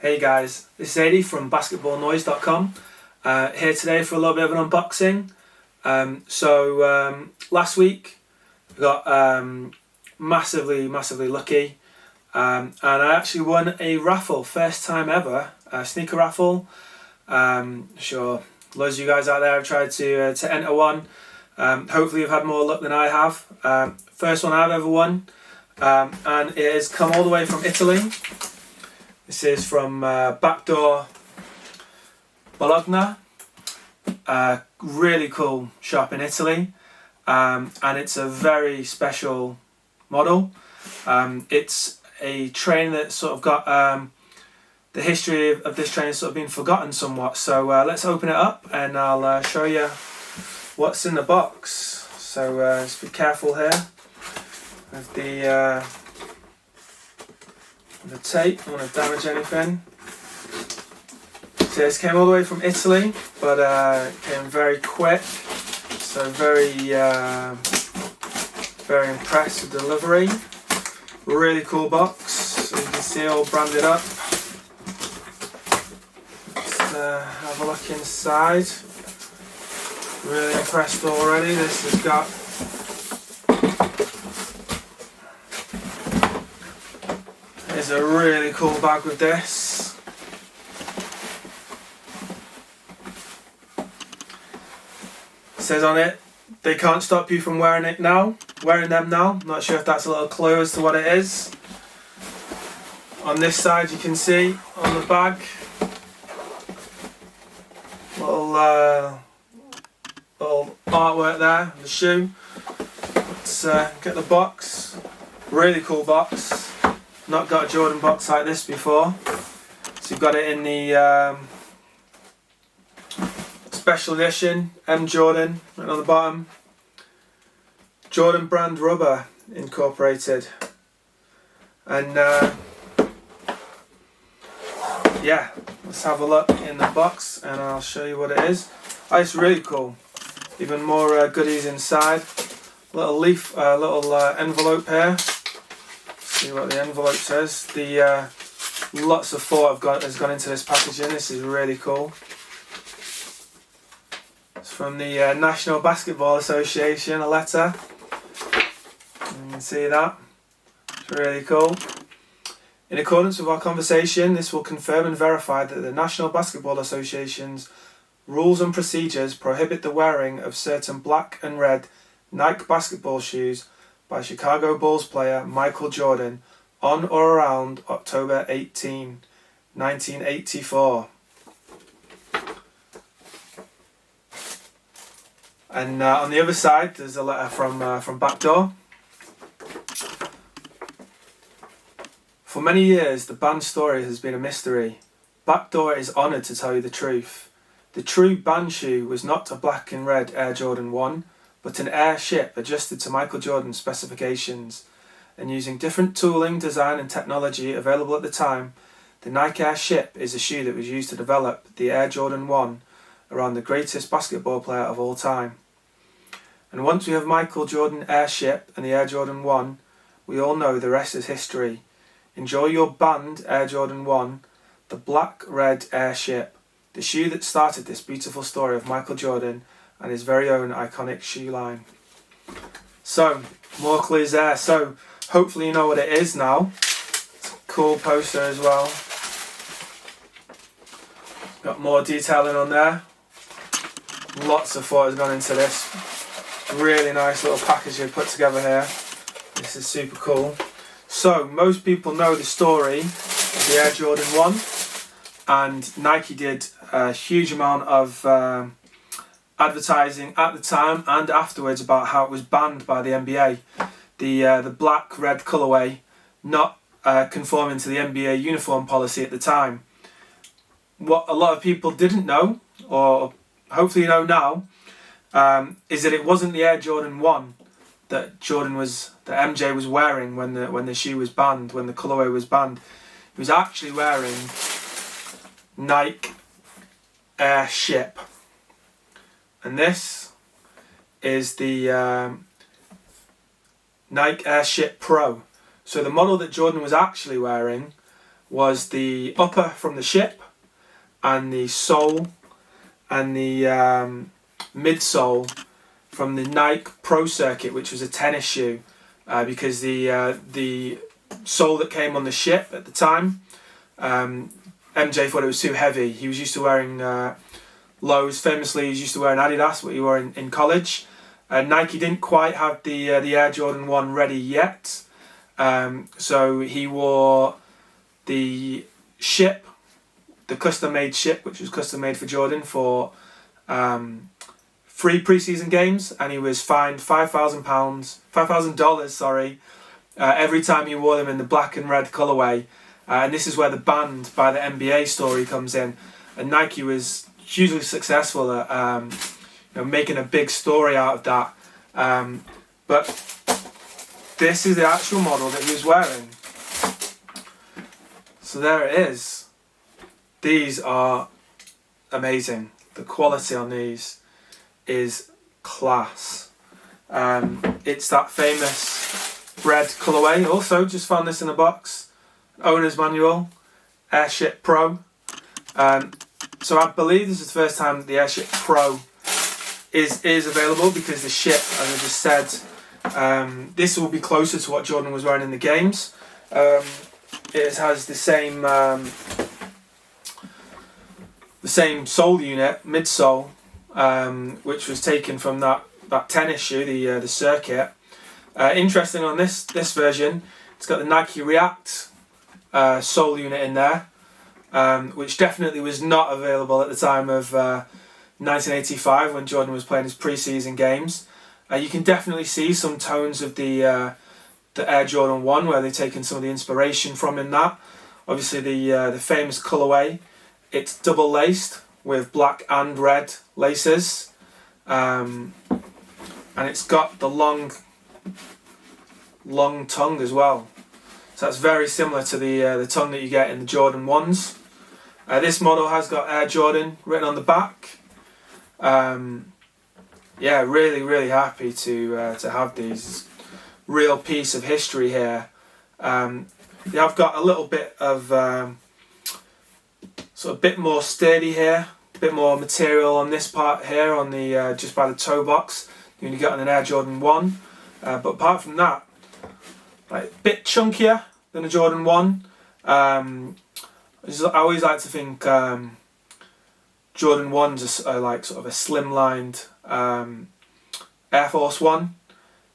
Hey guys, this is Eddie from basketballnoise.com. Here today for a little bit of an unboxing. Last week I got massively lucky, and I actually won a raffle, first time ever, a sneaker raffle. Sure, loads of you guys out there have tried to enter one. Hopefully you've had more luck than I have. First one I've ever won, and it has come all the way from Italy. This is from Back-Door Bottega, really cool shop in Italy, and it's a very special model. It's a train that sort of got the history of this train has sort of been forgotten somewhat. So let's open it up and I'll show you what's in the box. So just be careful here with the tape. I don't want to damage anything. So this came all the way from Italy, but it came very quick. So very impressed with delivery. Really cool box. So you can see all branded up. Let's have a look inside. Really impressed already. This has got It's a really cool bag with this. It says on it, they can't stop you from wearing them now. Not sure if that's a little clue as to what it is. On this side you can see on the bag, little artwork there, the shoe. Let's get the box. Really cool box. Not got a Jordan box like this before. So you've got it in the special edition, M Jordan, right on the bottom. Jordan brand rubber incorporated. And yeah, let's have a look in the box and I'll show you what it is. Oh, it's really cool. Even more goodies inside. Little leaf, little envelope here. See what the envelope says. The lots of thought has gone into this packaging. This is really cool. It's from the National Basketball Association, a letter. You can see that. It's really cool. In accordance with our conversation, this will confirm and verify that the National Basketball Association's rules and procedures prohibit the wearing of certain black and red Nike basketball shoes by Chicago Bulls player Michael Jordan on or around October 18, 1984. And on the other side there's a letter from Back-Door. For many years the band's story has been a mystery. Back-Door is honoured to tell you the truth. The true band shoe was not a black and red Air Jordan 1, but an airship adjusted to Michael Jordan's specifications, and using different tooling, design and technology available at the time, the Nike Airship is a shoe that was used to develop the Air Jordan 1 around the greatest basketball player of all time. And once we have Michael Jordan Airship and the Air Jordan 1, we all know the rest is history. Enjoy your band Air Jordan 1, the black-red Airship, the shoe that started this beautiful story of Michael Jordan and his very own iconic shoe line. So, more clues there. So, hopefully you know what it is now. It's a cool poster as well. Got more detailing on there. Lots of thought has gone into this. Really nice little package they've put together here. This is super cool. So, most people know the story of the Air Jordan 1. And Nike did a huge amount of advertising at the time and afterwards about how it was banned by the NBA. The black-red colourway not conforming to the NBA uniform policy at the time. What a lot of people didn't know, or hopefully know now, is that it wasn't the Air Jordan 1 that MJ was wearing when the shoe was banned, when the colourway was banned. He was actually wearing Nike Airship. And this is the Nike Airship Pro. So the model that Jordan was actually wearing was the upper from the ship, and the sole and the midsole from the Nike Pro Circuit, which was a tennis shoe, because the sole that came on the ship at the time, MJ thought it was too heavy. He was used to wearing lows. Famously, he was used to wearing Adidas, what he wore in college. Nike didn't quite have the Air Jordan 1 ready yet, so he wore the ship, the custom-made ship, which was custom-made for Jordan, for 3 preseason games, and he was fined $5,000, sorry, every time he wore them in the black and red colorway. And this is where the banned by the NBA story comes in. And Nike was hugely successful at making a big story out of that. But this is the actual model that he was wearing. So there it is. These are amazing. The quality on these is class. It's that famous red colourway. Also, just found this in a box. Owner's manual, Airship Pro. So I believe this is the first time that the Airship Pro is available, because the ship, as I just said, this will be closer to what Jordan was wearing in the games. It has the same sole unit, midsole, which was taken from that tennis shoe, the Circuit. Interesting on this version, it's got the Nike React sole unit in there, which definitely was not available at the time of 1985 when Jordan was playing his preseason games. You can definitely see some tones of the Air Jordan 1 where they've taken some of the inspiration from in that. Obviously the famous colourway, it's double laced with black and red laces, and it's got the long tongue as well. So that's very similar to the tongue that you get in the Jordan 1s. This model has got Air Jordan written on the back. Yeah, really happy to have these. Real piece of history here. They have got a little bit of sort of bit more sturdy here, a bit more material on this part here on the just by the toe box than you get on an Air Jordan 1. But apart from that, like a bit chunkier than a Jordan 1. I always like to think Jordan 1s are like sort of a slimlined Air Force 1.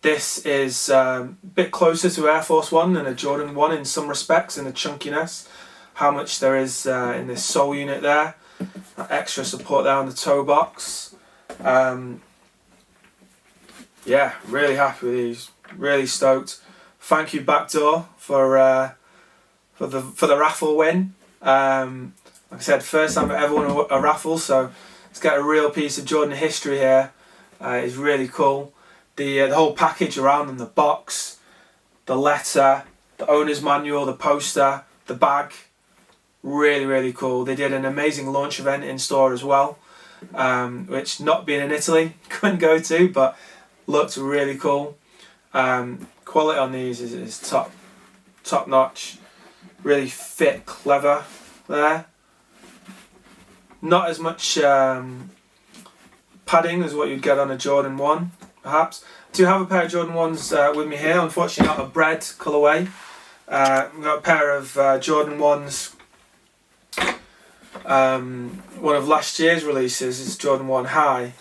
This is a bit closer to Air Force 1 than a Jordan 1 in some respects, in the chunkiness. How much there is in this sole unit there. That extra support there on the toe box. Yeah, really happy with these. Really stoked. Thank you, Back-Door, for the raffle win. Like I said, first time I ever won a raffle, so let's get a real piece of Jordan history here. It's really cool. The whole package around them, the box, the letter, the owner's manual, the poster, the bag, really cool. They did an amazing launch event in store as well, which, not being in Italy, couldn't go to, but looked really cool. Quality on these is top notch. Really fit, clever there. Not as much padding as what you'd get on a Jordan 1, perhaps. I do have a pair of Jordan 1s with me here, unfortunately not a bread colourway. We've got a pair of Jordan 1s, one of last year's releases is Jordan 1 High.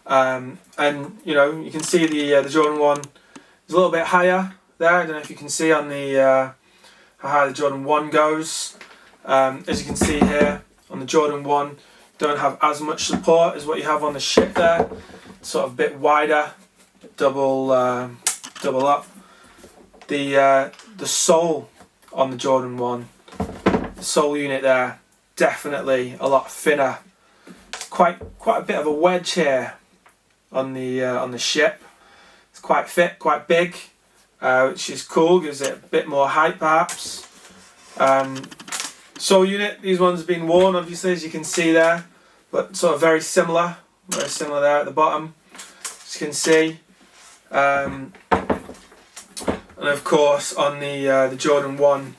And you know, you can see the Jordan 1 is a little bit higher there. I don't know if you can see on the how high the Jordan 1 goes. As you can see here on the Jordan 1, don't have as much support as what you have on the ship there. It's sort of a bit wider, double up. The sole on the Jordan 1, the sole unit there, definitely a lot thinner. Quite a bit of a wedge here on the ship. It's quite fit, quite big, which is cool. Gives it a bit more height, perhaps. Sole unit, these ones have been worn, obviously, as you can see there, but sort of very similar there at the bottom, as you can see. And of course, on the Jordan 1,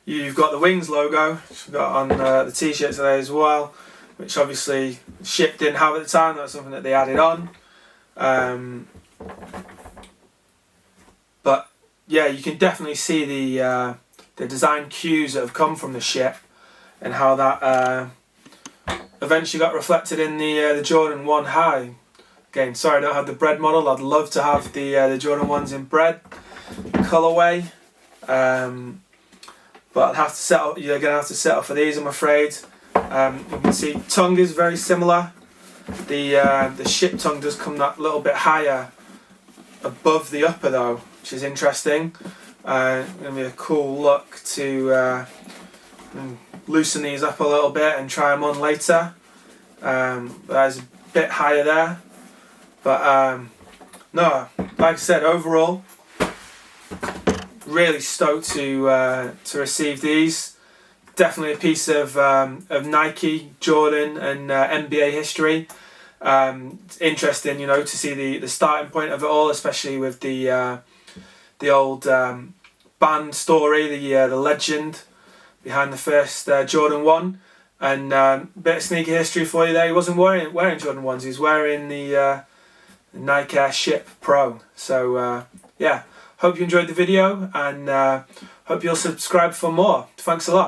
You've got the Wings logo, which we've got on the t-shirt today as well, which obviously Ship didn't have at the time. That's something that they added on. But yeah, you can definitely see the design cues that have come from the Ship, and how that eventually got reflected in the Jordan 1 High. Again, sorry I don't have the bread model. I'd love to have the Jordan 1s in bread colourway, but I'll have to settle. You're gonna have to settle for these, I'm afraid. You can see tongue is very similar. The Ship tongue does come that little bit higher above the upper though, which is interesting. Gonna be a cool look to loosen these up a little bit and try them on later. There's a bit higher there, but no, like I said, overall really stoked to receive these. Definitely a piece of Nike, Jordan and NBA history. It's interesting, you know, to see the starting point of it all, especially with the old band story, the legend behind the first Jordan 1, and a bit of sneaker history for you there. He wasn't wearing Jordan 1s, he was wearing the Nike Air Ship Pro. So yeah, hope you enjoyed the video, and hope you'll subscribe for more. Thanks a lot.